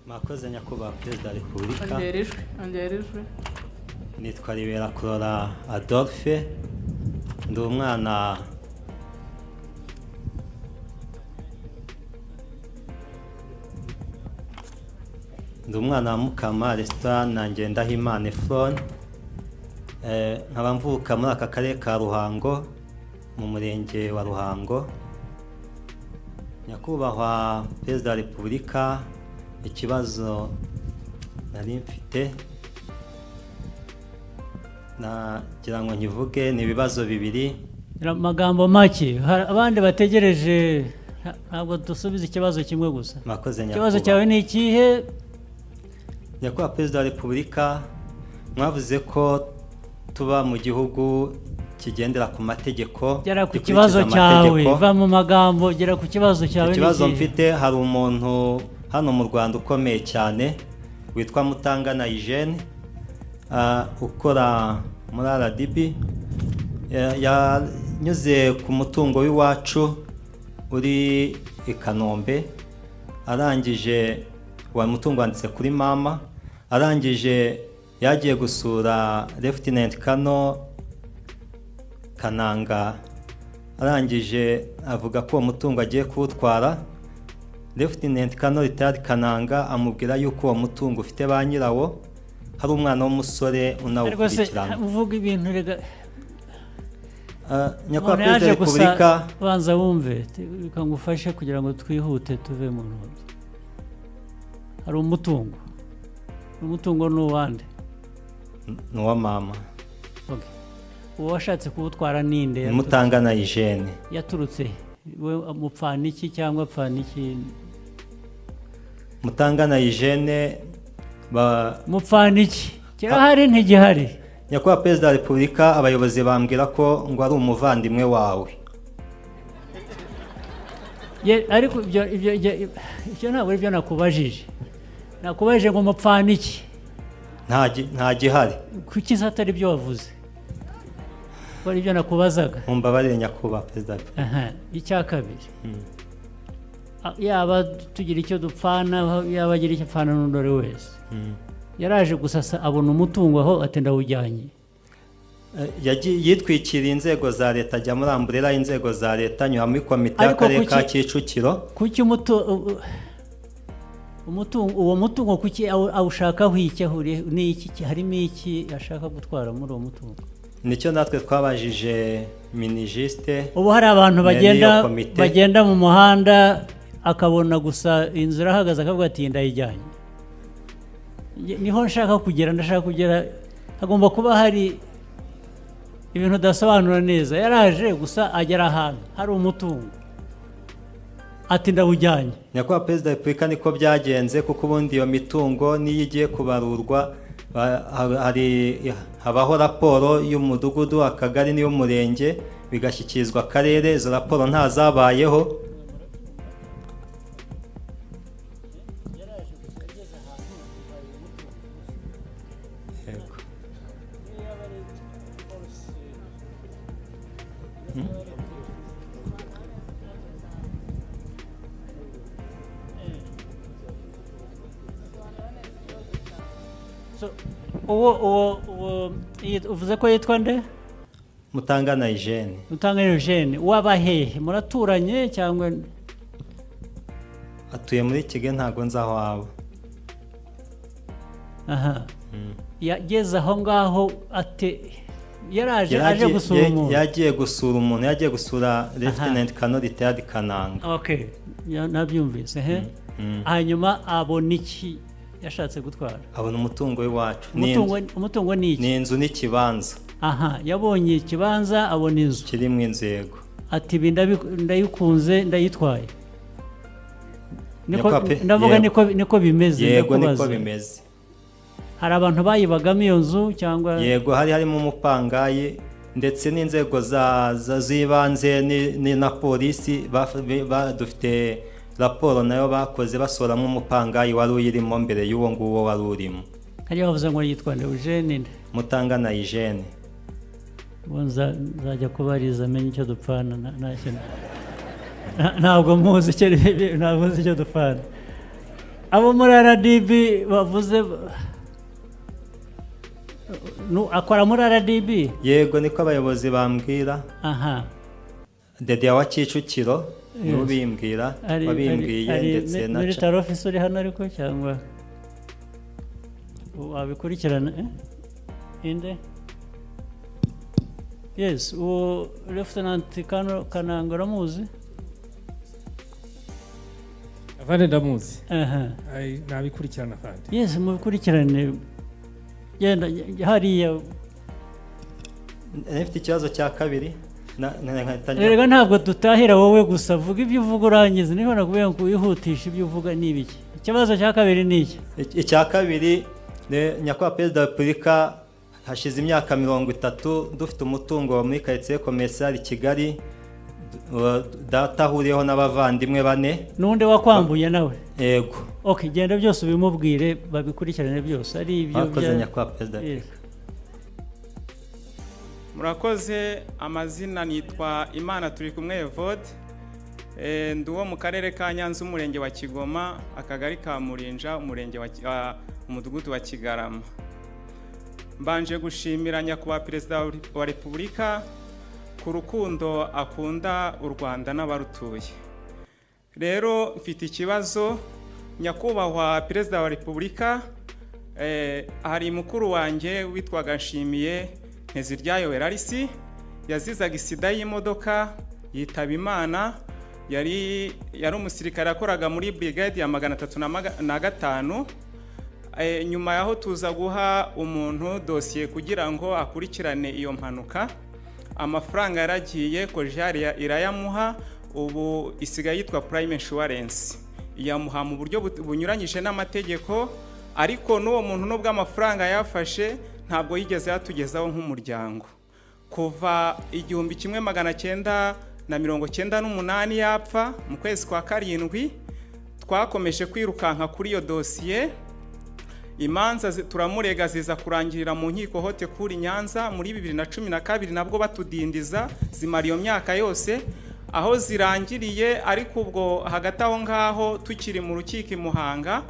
Mwakoze Nyakubahwa Perezida wa Repubulika. Ongerejwe. Nitwa Ribera Kurora Adolphe. Ndi umwana wa Mukama Restaurant na Ngendahimana Efron. Nkaba mvuka muri aka karere ka Ruhango mu murenge wa Ruhango. Nyakubahwa Perezida wa Repubulika, ikibazo nari mfite nagira ngo nkivuge ni ibibazo bibiri. Amagambo make, abandi bategereje, ntabwo dusubiza ikibazo kimwe gusa. Mwakoze Nyakubahwa. Ikibazo cyawe ni ikihe? Nyakubahwa Perezida wa Repubulika, mwavuze ko tuba mu gihugu kigendera ku mategeko. Gera ku kibazo cyawe, va mu magambo, gera ku kibazo cyawe. Ikibazo mfite, hari umuntu hano mu Rwanda ukomeye cyane witwa Mutangana Eugene, ukora muri RDB. Yanyuze ku mutungo w'iwacu uri i Kanombe, arangije wa mutungo wanditse kuri mama, arangije yagiye gusura Lieutenant Kano Kananga, arangije avuga ko uwo mutungo agiye kuwutwara. Lieutenant Kano Ritari Kananga amubwira yuko uwo mutungo ufite ba nyirawo, hari umwana w'umusore unawukurikirana. Uvuga ibintu rega. Nyakubahwa Perezida wa Repubulika, banza wumve bikangufashe kugira ngo twihute tuve mu ntoki. Hari umutungo n'uwande? N'uwa mama. Okay. Uwo washatse kuwutwara ninde? Mutangana Eugene. Yaturutse we mupfana iki cyangwa apfana iki? Mutangana Eugene mupfana iki? Kirahari ntigihari? Nyakubahwa Perezida wa Repubulika, abayobozi bambwira ko ngo ari umuvandimwe wawe. Ariko ibyo ntabwo ari byo nakubajije. Nakubajije ngo mupfana iki? Nta gihari. Kuki atari byo wavuze? Ko ari byo nakubazaga. Mumbabarire Nyakubahwa Perezida wa Repubulika. Icya kabiri. Yaba tugira icyo dupfana, yaba agira icyo apfana n'undi wese. Yaraje gusasa abona umutungo aho atenda ujyanye. Yitwikiriye inzego za leta, ajya muri amburera y'inzego za leta, nyuma muri komite y'akarere ka Kicukiro. Kuki uwo mutungo kuki awushakaho iki? N'iki harimo iki ashaka gutwara muri uwo mutungo? Nicyo natwe twabajije minijiste. Ubu hari abantu bagenda mu muhanda akabona gusa inzu irahagaze akavuga ati ndayijyanye. Niho nshaka kugera, hagomba kuba hari ibintu udasobanura neza. Yaraje gusa agera ahantu hari umutungo ati ndawujyanye. Nyakubahwa Perezida wa Repubulika, niko byagenze, kuko ubundi iyo mitungo niyo igiye kubarurwa habaho raporo y'umudugudu, akagari n'iy'umurenge, bigashyikirizwa akarere. Izo raporo ntazabayeho. Uvuze ko yitwa nde? Mutangana Eugene. Mutangana Eugene. Waba hehe? Muraturanye cyangwa? Atuye muri Kigali, ntago nzi aho aba. Aha. Yageze aho ngaho yaraje aje gusura umuntu. Yagiye gusura umuntu, yagiye gusura Lieutenant Kano Ritari Kananga. Okay. Nabyumvise. Hanyuma abona iki yashatse gutwara? Abona umutungo w'iwacu. Umutungo ni iki? Ni inzu n'ikibanza. Aha, yabonye ikibanza, abona inzu kirimo inzego. Ati ndayikunze, ndayitwaye. Ndavuga niko bimeze. Yego, niko bimeze. Hari abantu bayibagamo iyo nzu cyangwa? Yego, harimo umupangayi ndetse n'inzego z'ibanze na polisi. Dufite raporo nayo bakoze basoramo umupangayi wari uyirimo mbere y'uwo nguwo wari urimo. Hari bavuze ngo yitwa Eugene. Mutangana Eugene. Nzajya kubariza amenye icyo dupfana. Ntabwo muzi icyo dupfana. abo muri RDB bavuze akora muri RDB? Yego, niko abayobozi bambwira. Aha. Dede wa Kicukiro niwe ubimbwira, wabimbwiye ndetse na military officer uri hano ariko cyangwa wabikurikirana inde? Yes, uwo Lieutenant Kananga uramuzi? Avane ndamuzi. Aha. Nabikurikirana afande. Yes, mubikurikirane. Yenda hariya. Nifite ikibazo cya kabiri. Rega ntabwo tutahira wowe gusa, vuga ibyo uvuga urangiza, niho nakubwiye ngo wihutisha ibyo uvuga n'ibiki. Ikibazo cya kabiri ni iki? Icya kabiri, Nyakubahwa Perezida wa Repubulika, hashize imyaka 30 dufite umutungo muri quartier commercial Kigali, data ahuriyeho n'abavandimwe 4. Nundi wakwambuye nawe? Yego. Okay, genda byose ubimubwire babikurikirane byose ari ibyo bya Nyakubahwa Perezida. Murakoze. Amazina nitwa Imana turi kumwe Evode, ndi wo mu karere ka Nyanza, umurenge wa Kigoma, akagari ka Murinja, umurenge wa umudugudu wa Kigarama. Mbanje gushimira Nyakubahwa Perezida wa Repubulika ku rukundo akunda u Rwanda n'abarutuye. Rero mfite ikibazo. Nyakubahwa Perezida wa Repubulika, hari mukuru wanjye witwaga Nshimiye Nteziryayo Werarisi, yazizaga isida y'imodoka, yitaba Imana. Yari umusirikare yakoraga muri brigade ya 305. Nyuma yaho tuza guha umuntu dosiye kugira ngo akurikirane iyo mpanuka. Amafaranga yaragiye Kojari irayamuha, ubu isigaye yitwa Prime Insurance. Yamuha mu buryo bunyuranyije n'amategeko, ariko n'uwo muntu nubwo amafaranga yafashe ntabwo yigeze yatugezaho nk'umuryango. Kuva 1998 yapfa mu kwezi kwa 7, twakomeje kwirukanka kuri iyo dosiye. Imanza turamurega ziza kurangirira mu nkiko hote kuri Nyanza muri 2012, nabwo batudindiza zimara iyo myaka yose aho zirangiriye. Ariko ubwo hagati aho ngaho tukiri mu rukiko i Muhanga,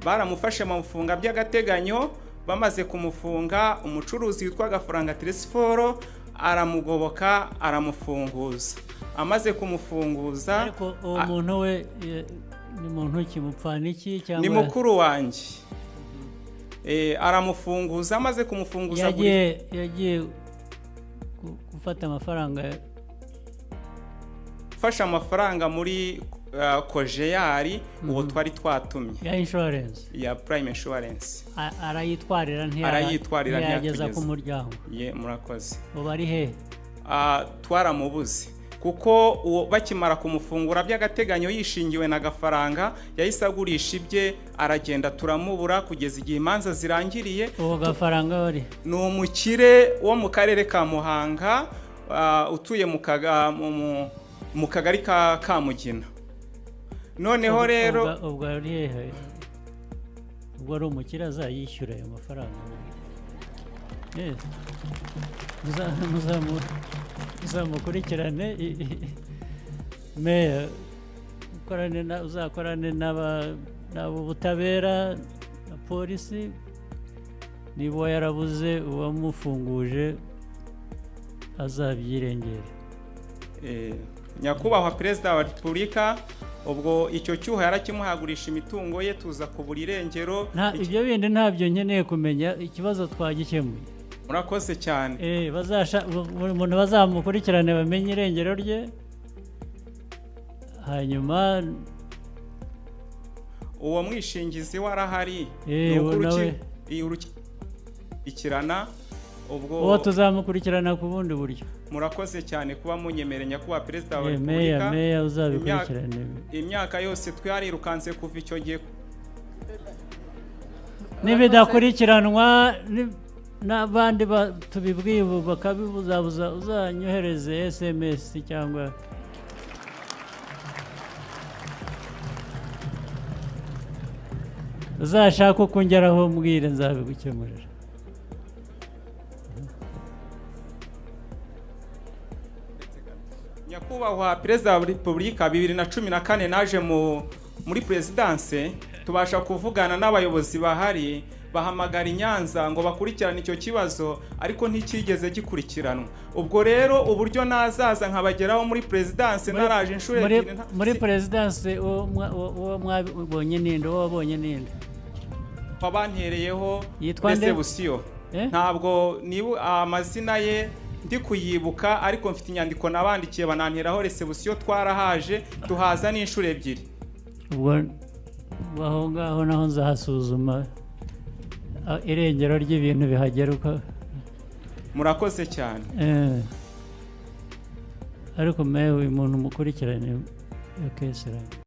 baramufashe mu mfunga by'agateganyo. Bamaze kumufunga, umucuruzi witwa Gafaranga Tresforo aramugoboka, aramufunguza. Amaze kumufunguza, ariko uwo muntu we ni muntu kimupfana iki cyangwa? Ni mukuru wanjye. Aramufunguza. Amaze kumufunguza yagiye gufata amafaranga, fasha amafaranga muri Kojeyari, uwo twari twatumye ya insurance, ya Prime Insurance. Arayitwarira ntiyageza ku muryango. Murakoze. Ubu ari he? Twaramubuze kuko uwo bakimara kumufungura by'agateganyo yishingiwe na Gafaranga, yahise agurisha ibye aragenda, turamubura kugeza igihe imanza zirangiriye. Uwo Gafaranga wari ni umukire wo mu karere ka Muhanga, utuye mu kagari ka Kamugina. Noneho rero ubwo ari hehe? Ubwo ari umukire azayishyura ayo mafaranga. Muzamukurikirane meya, uzakorane n'ubutabera na polisi, niba yarabuze uwamufunguje azabyirengere. Nyakubahwa Perezida wa Repubulika, ubwo icyo cyuho yarakimuhagurisha imitungo ye, tuza kubura irengero. Ibyo bindi ntabyo nkeneye kumenya, ikibazo twagikemuye. Murakoze cyane. Buri muntu bazamukurikirane bamenye irengero rye, hanyuma uwo mwishingizi warahari, ikirana ubwo uwo tuzamukurikirana ku bundi buryo. Murakoze cyane kuba munyemereye Nyakubahwa Perezida wa Repubulika. Meya uzabikurikirane. Imyaka yose twarirukanse kuva icyo gihe. Nibidakurikiranwa n'abandi tubibwiye ubu bakabibuzabuza, uzanyohereze SMS cyangwa uzashaka uko ngeraho mbwire, nzabigukemurira. Nyakubahwa Perezida wa Repubulika, 2014 naje muri Presidence tubasha kuvugana n'abayobozi bahari bahamagara i Nyanza ngo bakurikirane icyo kibazo ariko ntikigeze gikurikiranwa. Ubwo rero uburyo nazaza nkabageraho muri presidence naraje inshuro ebyiri muri presidence uwo mwabonye ninde wabonye ninde wabantereyeho resebusiyo ntabwo nibu amazina ye ndi kuyibuka ariko mfite inyandiko nabandikiye bananteraho resebusiyo twarahaje tuhaza n'inshuro ebyiri. Ubwo aho ngaho naho nzahasuzuma irengero ry'ibintu bihageruka. Murakoze cyane. Ariko mewe umuntu mukurikirane kese